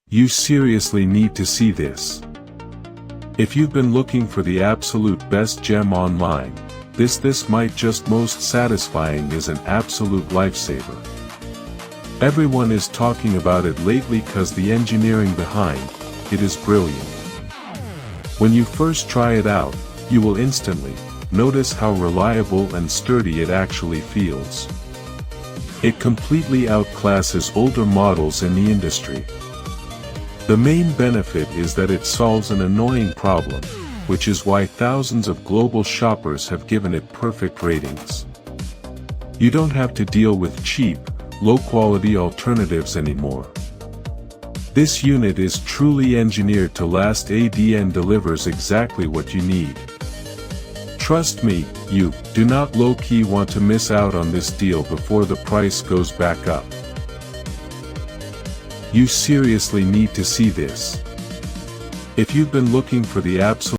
You seriously need to see this. If you've been looking for the absolute best gem online, this might just most satisfying is an absolute lifesaver. Everyone is talking about it lately cause the engineering behind it is brilliant. When you first try it out, you will instantly notice how reliable and sturdy it actually feels. It completely outclasses older models in the industry. The main benefit is that it solves an annoying problem, which is why thousands of global shoppers have given it perfect ratings. You don't have to deal with cheap, low-quality alternatives anymore. This unit is truly engineered to last and delivers exactly what you need. Trust me, you do not low-key want to miss out on this deal before the price goes back up. You seriously need to see this. If you've been looking for the absolute